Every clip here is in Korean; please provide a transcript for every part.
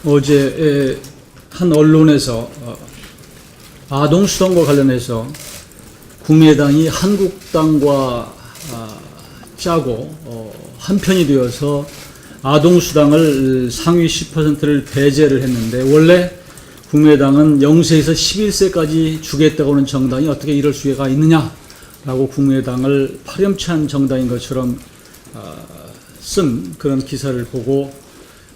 어제 한 언론에서 아동수당과 관련해서 국민의당이 한국당과 짜고 한편이 되어서 아동수당을 상위 10%를 배제를 했는데, 원래 국민의당은 0세에서 11세까지 주겠다고 하는 정당이 어떻게 이럴 수가 있느냐라고 국민의당을 파렴치한 정당인 것처럼 쓴 그런 기사를 보고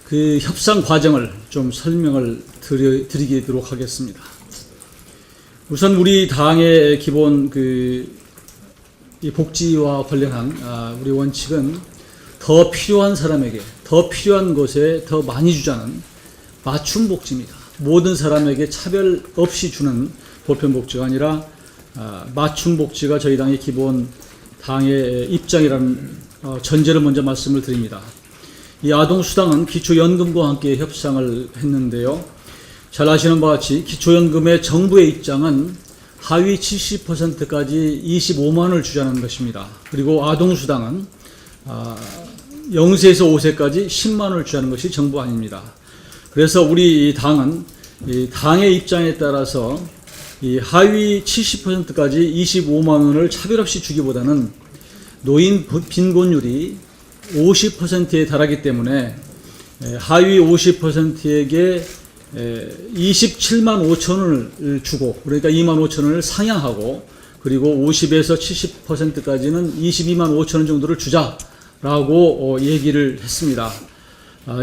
그 협상 과정을 좀 설명을 드리도록 하겠습니다. 우선 우리 당의 기본 이 복지와 관련한 우리 원칙은 더 필요한 사람에게, 더 필요한 곳에 더 많이 주자는 맞춤 복지입니다. 모든 사람에게 차별 없이 주는 보편 복지가 아니라 맞춤 복지가 저희 당의 기본 당의 입장이라는 전제를 먼저 말씀을 드립니다. 이 아동수당은 기초연금과 함께 협상을 했는데요. 잘 아시는 바와 같이 기초연금의 정부의 입장은 하위 70%까지 25만 원을 주자는 것입니다. 그리고 아동수당은 0세에서 5세까지 10만 원을 주자는 것이 정부 아닙니다. 그래서 우리 당은 이 당의 입장에 따라서 이 하위 70%까지 25만 원을 차별 없이 주기보다는 노인 빈곤율이 50%에 달하기 때문에 하위 50%에게 27만 5천 원을 주고, 그러니까 2만 5천 원을 상향하고, 그리고 50에서 70%까지는 22만 5천 원 정도를 주자라고 얘기를 했습니다.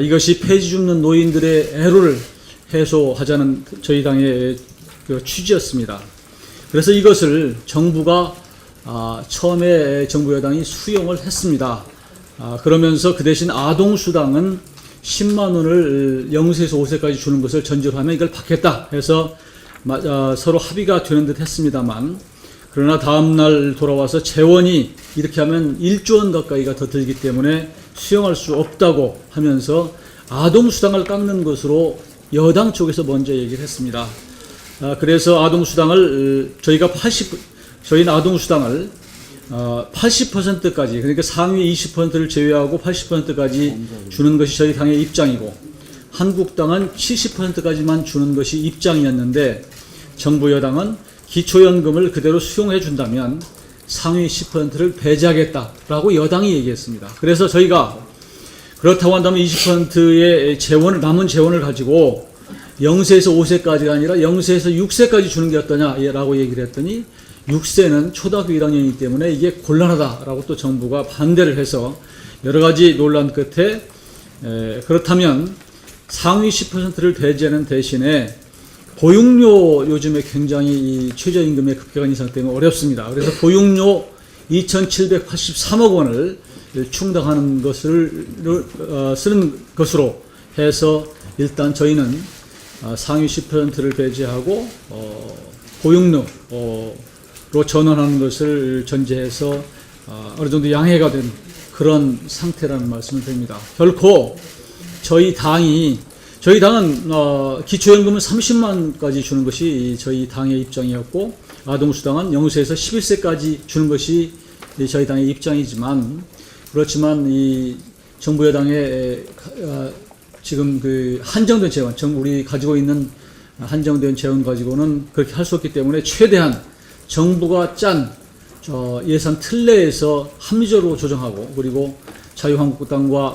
이것이 폐지 줍는 노인들의 애로를 해소하자는 저희 당의 취지였습니다. 그래서 이것을 정부가 처음에 정부 여당이 수용을 했습니다. 그러면서 그 대신 아동수당은 10만 원을 0세에서 5세까지 주는 것을 전제로 하면 이걸 받겠다 해서 서로 합의가 되는 듯 했습니다만, 그러나 다음날 돌아와서 재원이 이렇게 하면 1조 원 가까이가 더 들기 때문에 수용할 수 없다고 하면서 아동수당을 깎는 것으로 여당 쪽에서 먼저 얘기를 했습니다. 그래서 아동수당을 저희는 아동수당을 80%까지, 그러니까 상위 20%를 제외하고 80%까지 주는 것이 저희 당의 입장이고, 한국당은 70%까지만 주는 것이 입장이었는데, 정부 여당은 기초연금을 그대로 수용해 준다면 상위 10%를 배제하겠다라고 여당이 얘기했습니다. 그래서 저희가 그렇다고 한다면 20%의 남은 재원을 가지고 0세에서 5세까지가 아니라 0세에서 6세까지 주는 게 어떠냐라고 얘기를 했더니, 6세는 초등학교 1학년이기 때문에 이게 곤란하다라고 또 정부가 반대를 해서 여러 가지 논란 끝에 그렇다면 상위 10%를 배제하는 대신에 보육료, 요즘에 굉장히 이 최저임금의 급격한 인상 때문에 어렵습니다. 그래서 보육료 2,783억 원을 충당하는 것을 쓰는 것으로 해서 일단 저희는 상위 10%를 배제하고 보육료로 전환하는 것을 전제해서 어느 정도 양해가 된 그런 상태라는 말씀을 드립니다. 결코 저희 당은 기초연금은 30만까지 주는 것이 저희 당의 입장이었고, 아동수당은 0세에서 11세까지 주는 것이 저희 당의 입장이지만, 그렇지만 이 정부 여당의 지금 그 한정된 재원, 우리 가지고 있는 한정된 재원 가지고는 그렇게 할 수 없기 때문에 최대한 정부가 짠 예산 틀 내에서 합리적으로 조정하고, 그리고 자유한국당과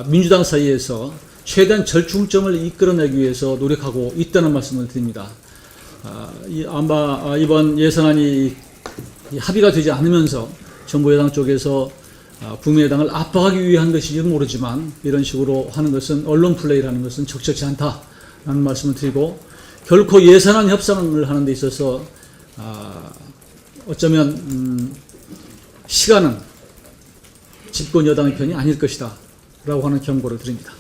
민주당 사이에서 최대한 절충점을 이끌어내기 위해서 노력하고 있다는 말씀을 드립니다. 아마 이번 예산안이 합의가 되지 않으면서 정부 여당 쪽에서 국민의당을 압박하기 위한 것인지 모르지만, 이런 식으로 하는 것은, 언론 플레이라는 것은 적절치 않다라는 말씀을 드리고, 결코 예산안 협상을 하는 데 있어서 어쩌면 시간은 집권 여당의 편이 아닐 것이다 라고 하는 경고를 드립니다.